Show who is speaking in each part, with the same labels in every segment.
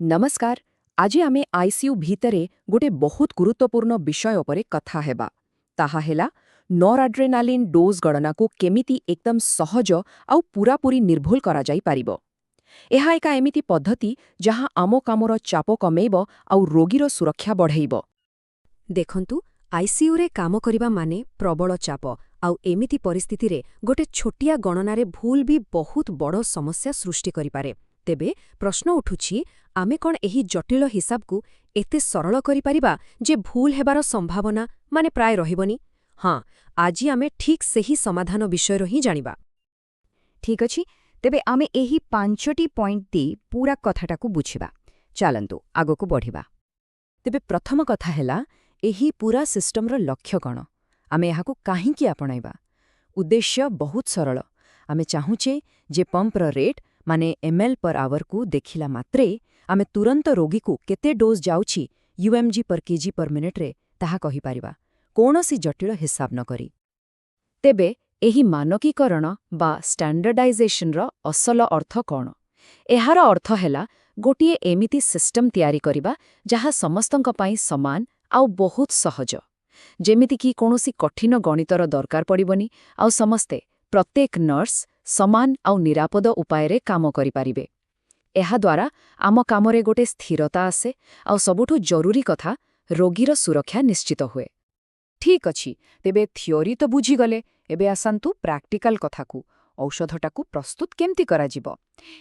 Speaker 1: नमस्कार। आज आमे आईसीयू भितरे गोटे बहुत गुरुत्वपूर्ण विषय उपरे कथा हेबा। ताहा हेला नॉरएड्रेनालिन डोज गणना को केमिति एकदम सहज आउ पूरापूरी निर्भुल करा जाई पारिबो। एहा एका एमिति पद्धति जहां आमो कामर चाप कमेइबो आउ रोगीर सुरक्षा बढ़ेइबो।
Speaker 2: देखंतु आईसीयू रे काम करिबा माने प्रबल चाप आउ एमिति परिस्थिति रे गोटे छोटिया गणनारे भूल भी बहुत बड़ समस्या सृष्टि करि पारे। तेबे प्रश्न उठुछि आमे कोन एही जटिल हिसाब को एते सरल करि पारिबा जे भूल हेबार संभावना माने प्राय रहिबनी। हां, आजि आमे ठीक सेही समाधान विषय रही जानिबा।
Speaker 3: ठीक अछि, तेबे आमे एही 5टी पॉइंट दे पूरा कथाटाकू बुझिबा। चलंतु आगोकू बढ़िबा।
Speaker 1: तेबे प्रथम कथा हेला एही पूरा सिस्टमर लक्ष्य कण। आमे एहाकू काहींकी आपणाइबा। उद्देश्य बहुत सरल। आमे चाहूचे जे पंपर रेट माने ml पर आवर को देखिला मात्रे आमे तुरंत रोगी को केते डोज जाउछि UMG पर kg पर मिनिट रे ताहा कहि पारिबा, कोनोसी जटिल हिसाब न करी। तेबे एही मानकीकरण बा स्टैंडर्डाइजेशन रो असल अर्थ कोन? एहार अर्थ हेला गोटिए एमिति सिस्टम तयारी करिबा जहा समस्तंक पाई समान आउ बहुत सहज। जेमिति कि कोनोसी कठिन गणितर दरकार पड़िबनी आउ समस्ते प्रत्येक नर्स समान आउ निरापद उपाୟରେ काम करि पारिबे। एहा द्वारा आम कामरे गोटे स्थिरता आसे आउ सबुठु जरूरी कथा रोगीर सुरक्षा निश्चित हुए। ठीक अछि, तेबे थियोरी तो बुझी गले, एबे आसंतु प्रैक्टिकल कथाकू। औषधटाकू प्रस्तुत केमती करा जिवो।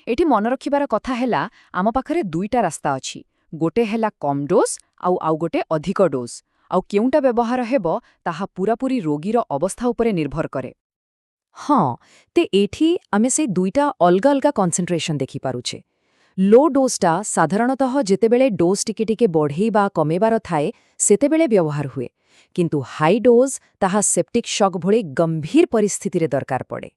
Speaker 1: एठी मन रखिबार कथा हेला आम पाखरे दुईटा रास्ता अछि। गोटे हेला कम डोज आउ गोटे अधिक डोज। आउ केउंटा व्यवहार हेबो ताहा पूरापूरी रोगीर अवस्था उपरे निर्भर करे। हाँ, ते एठी आमे से दुईटा अलगा अलगा कॉन्सेंट्रेशन देखि पारुछे। लो डोजटा साधारणतः जेतेबेले डोज टिके टिके बढ़ेई बा कमेबार थाए सेतेबेले व्यवहार हुए, किंतु हाई डोज ताहा सेप्टिक शॉक भଳି गंभीर परिस्थिति रे दरकार पड़े।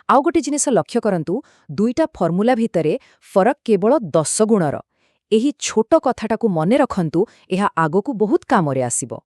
Speaker 1: आउ गोटे जिनिस लक्ष्य करंतु, दुईटा फॉर्मूला भितरे फरक केवल 10 गुणर। एही छोटो कथाटाकू मने रखंतु, एहा आगोकू बहुत कामरे आसिबो।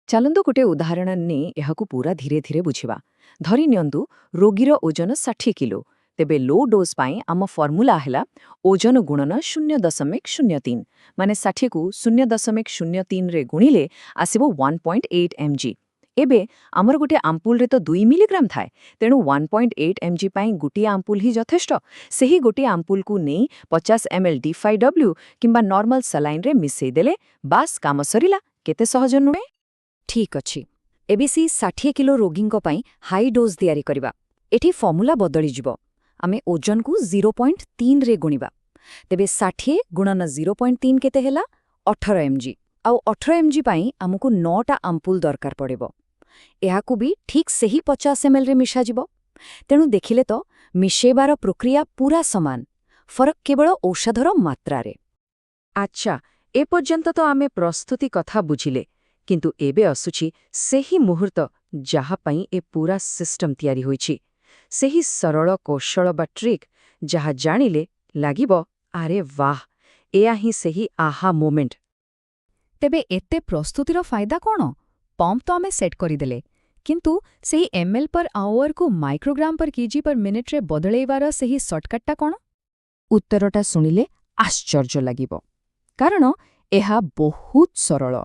Speaker 1: चलंतु गोटे उदाहरण ने एहाकू पूरा धीरे धीरे बुझिबा। धरि नियंतु रोगीर ओजन 60 किलो। तेबे लो डोज पाई आम फॉर्मूला हेला ओजन गुणन 0.03 माने 60 को 0.03 रे गुणिले आसिबो 1.8 mg। एबे आमर गोटे आंपुल रे तो 2 मिलीग्राम थाए, तेणु 1.8 mg पाई गोटे आंपुल ही यथेष्ट। सेही गोटे आंपुल को नहीं 50 ml D5W किंबा नॉर्मल सलाइन रे मिसई देले बास काम सरिला। केते सहज नुहे?
Speaker 3: ठीक अछि, एबीसी 60 किलो रोगींको पाई हाई डोज तयारी करिबा। एठी फॉर्मूला बदली जिवो। आमे ओजन को 0.3 रे गुणिबा। तेबे 60 गुणन 0.3 केते हेला 18 mg। आउ 18 mg पाई हमकु 9टा आंपुल दरकार पड़िबो। एहाकू भी ठीक सेही 50 ml रे मिशा जिवो। तेणु देखिले तो मिशेबार प्रक्रिया पूरा समान, फरक केवल औषधर मात्रा रे। अच्छा, ए पर्यंत तो आमे प्रस्तुति कथा बुझिले, किंतु एबे असुछि सेही मुहूर्त जहा पाई ए पूरा सिस्टम तयारी होईछि। सेही सरल कौशल बा ट्रिक जहा जानिले लागिबो आरे वाह, एया ही सेही आहा मोमेंट।
Speaker 4: तेबे एते प्रस्तुतिर फायदा कोन? पंप तो आमे सेट करिदेले, किंतु सेही ml पर आवर को माइक्रोग्राम पर kg पर मिनिट रे बदळेइबार सेही शॉर्टकटटा कोन?
Speaker 1: उत्तरटा सुनिले आश्चर्य लागिबो, कारण एहा बहुत सरल।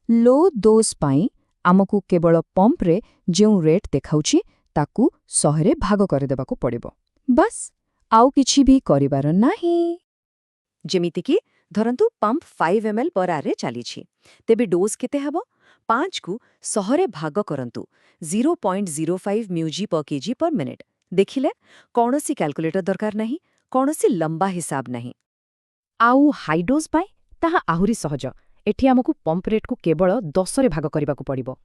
Speaker 1: लो डोज पाई आमकू केवल पंप रे जेउ रेट देखाउछि ताकू 100 रे भाग करदेबाकू पड़िबो। बस आउ किछि भी करिबार नाही। जेमिति कि धरंतु पंप 5 ml पर आरे चालिछि, तेबे डोज केते हबो? 5 को 100 रे भाग करंतु 0.05 म्यूजी पर kg पर मिनिट। देखिले कौनसी कैलकुलेटर दरकार नहीं, कौनसी लंबा हिसाब नहीं। आउ हाई डोज पाई ताहा आहुरी सहज। एठी हमकू पंप रेट को केवल 10 रे भाग करिबाकू पड़िबो।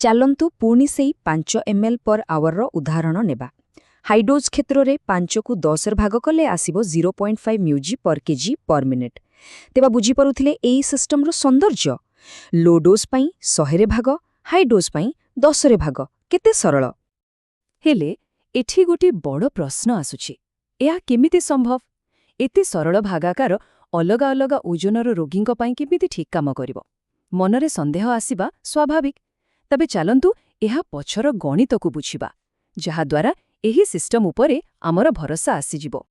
Speaker 1: चलंतु पूर्णी सेई 5 ml पर आवर रो उदाहरण नेबा। हाई डोज क्षेत्र रे 5 को 10 रे भाग कले आसिबो 0.5 म्यूजी पर kg पर मिनिट। तेबा बुझी परुथिले एई सिस्टम रो सौंदर्य। लो डोज पाई 100 रे भाग, हाई डोज पाई 10 रे भाग। केते सरल। हेले एठी गोटी बड़ प्रश्न आसुछि, एहा केमिति संभव? एते सरल भागाकार अलगा अलगा ओजनर रोगींक पाई केमिति ठीक काम करिवो? मनरे संदेह आसिबा स्वाभाविक। तबे चलंतु एहा पछर गणितकू बुझिबा, जहा द्वारा एही सिस्टम उपरे आमर भरोसा आसीजिवो।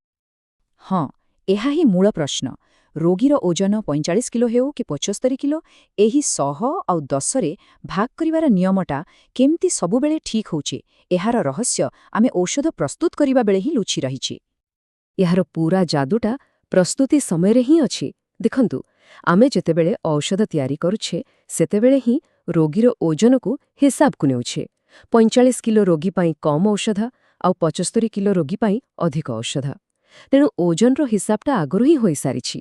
Speaker 1: हाँ, एहा ही मूल प्रश्न। ରୋଗୀର ଓଜନ 45 କିଲୋ ହେଉ କି 75 କିଲୋ, ଏହି 100 ଆଉ 10ରେ ଭାଗ କରିବାର ନିୟମଟା କେମିତି ସବୁବେଳେ ଠିକ୍ ହେଉଛି, ଏହାର ରହସ୍ୟ ଆମେ ଔଷଧ ପ୍ରସ୍ତୁତ କରିବା ବେଳେ ହିଁ ଲୁଚି ରହିଛି।
Speaker 2: ଏହାର ପୂରା ଯାଦୁଟା ପ୍ରସ୍ତୁତି ସମୟରେ ହିଁ ଅଛି। ଦେଖନ୍ତୁ, ଆମେ ଯେତେବେଳେ ଔଷଧ ତିଆରି କରୁଛେ ସେତେବେଳେ ହିଁ ରୋଗୀର ଓଜନକୁ ହିସାବକୁ ନେଉଛେ। 45 କିଲୋ ରୋଗୀ ପାଇଁ କମ୍ ଔଷଧ ଆଉ 75 କିଲୋ ରୋଗୀ ପାଇଁ ଅଧିକ ଔଷଧ। ତେଣୁ ଓଜନର ହିସାବଟା ଆଗରୁ ହିଁ ହୋଇସାରିଛି।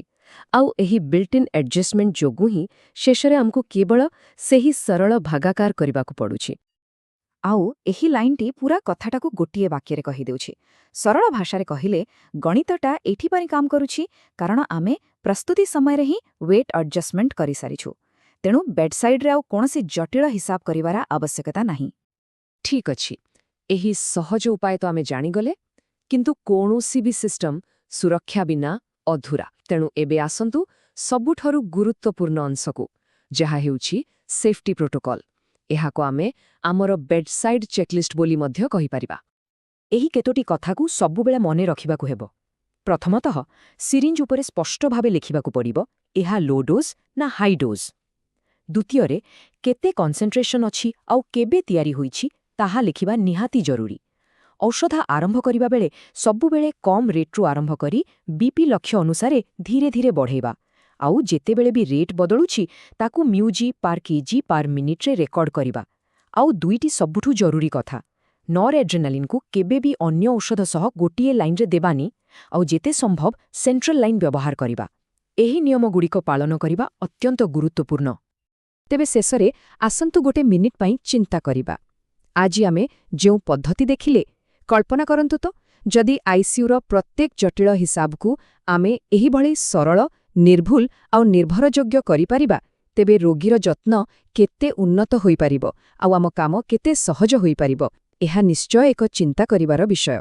Speaker 2: ଆଉ ଏହି ବିଲ୍ଟ-ଇନ୍ ଆଡଜଷ୍ଟମେଣ୍ଟ ଯୋଗୁଁ ହିଁ ଶେଷରେ ଆମକୁ କେବଳ ସେହି ସରଳ ଭାଗାକାର କରିବାକୁ ପଡ଼ୁଛି।
Speaker 1: ଆଉ ଏହି ଲାଇନଟି ପୂରା କଥାଟାକୁ ଗୋଟିଏ ବାକ୍ୟରେ କହିଦେଉଛି। ସରଳ ଭାଷାରେ କହିଲେ, ଗଣିତଟା ଏଇଥିପାଇଁ କାମ କରୁଛି କାରଣ ଆମେ ପ୍ରସ୍ତୁତି ସମୟରେ ହିଁ ୱେଟ୍ ଆଡଜଷ୍ଟମେଣ୍ଟ କରିସାରିଛୁ। ତେଣୁ ବେଡ୍ସାଇଡ୍ରେ ଆଉ କୌଣସି ଜଟିଳ ହିସାବ କରିବାର ଆବଶ୍ୟକତା ନାହିଁ।
Speaker 2: ଠିକ୍ ଅଛି, ଏହି ସହଜ ଉପାୟ ତ ଆମେ ଜାଣିଗଲେ, କିନ୍ତୁ କୌଣସି ବି ସିଷ୍ଟମ ସୁରକ୍ଷା ବିନା ଅଧୁରା। ତେଣୁ ଏବେ ଆସନ୍ତୁ ସବୁଠାରୁ ଗୁରୁତ୍ୱପୂର୍ଣ୍ଣ ଅଂଶକୁ, ଯାହା ହେଉଛି ସେଫ୍ଟି ପ୍ରୋଟୋକଲ୍। ଏହାକୁ ଆମେ ଆମର ବେଡ୍ସାଇଡ୍ ଚେକଲିଷ୍ଟ ବୋଲି ମଧ୍ୟ କହିପାରିବା।
Speaker 1: ଏହି କେତୋଟି କଥାକୁ ସବୁବେଳେ ମନେ ରଖିବାକୁ ହେବ। ପ୍ରଥମତଃ, ସିରିଞ୍ଜ ଉପରେ ସ୍ପଷ୍ଟ ଭାବେ ଲେଖିବାକୁ ପଡ଼ିବ ଏହା ଲୋ ଡୋଜ୍ ନା ହାଇ ଡୋଜ୍। ଦ୍ୱିତୀୟରେ, କେତେ କନ୍ସେନ୍ଟ୍ରେସନ୍ ଅଛି ଆଉ କେବେ ତିଆରି ହୋଇଛି ତାହା ଲେଖିବା ନିହାତି ଜରୁରୀ। ଔଷଧ ଆରମ୍ଭ କରିବା ବେଳେ ସବୁବେଳେ କମ୍ ରେଟ୍ରୁ ଆରମ୍ଭ କରି ବିପି ଲକ୍ଷ୍ୟ ଅନୁସାରେ ଧୀରେ ଧୀରେ ବଢ଼େଇବା। ଆଉ ଯେତେବେଳେ ବି ରେଟ୍ ବଦଳୁଛି ତାକୁ ମ୍ୟୁଜି ପାର୍ କେଜି ପାର୍ ମିନିଟ୍ରେ ରେକର୍ଡ କରିବା। ଆଉ ଦୁଇଟି ସବୁଠୁ ଜରୁରୀ କଥା, ନର୍ ଏଡ୍ରେନାଲିନ୍କୁ କେବେ ବି ଅନ୍ୟ ଔଷଧ ସହ ଗୋଟିଏ ଲାଇନ୍ରେ ଦେବାନି ଆଉ ଯେତେ ସମ୍ଭବ ସେଣ୍ଟ୍ରାଲ ଲାଇନ୍ ବ୍ୟବହାର କରିବା। ଏହି ନିୟମଗୁଡ଼ିକ ପାଳନ କରିବା ଅତ୍ୟନ୍ତ ଗୁରୁତ୍ୱପୂର୍ଣ୍ଣ।
Speaker 2: ତେବେ ଶେଷରେ ଆସନ୍ତୁ ଗୋଟେ ମିନିଟ୍ ପାଇଁ ଚିନ୍ତା କରିବା। ଆଜି ଆମେ ଯେଉଁ ପଦ୍ଧତି ଦେଖିଲେ, କଳ୍ପନା କରନ୍ତୁ ତ ଯଦି ଆଇସିୟୁର ପ୍ରତ୍ୟେକ ଜଟିଳ ହିସାବକୁ ଆମେ ଏହିଭଳି ସରଳ, ନିର୍ଭୁଲ ଆଉ ନିର୍ଭରଯୋଗ୍ୟ କରିପାରିବା, ତେବେ ରୋଗୀର ଯତ୍ନ କେତେ ଉନ୍ନତ ହୋଇପାରିବ ଆଉ ଆମ କାମ କେତେ ସହଜ ହୋଇପାରିବ। ଏହା ନିଶ୍ଚୟ ଏକ ଚିନ୍ତା କରିବାର ବିଷୟ।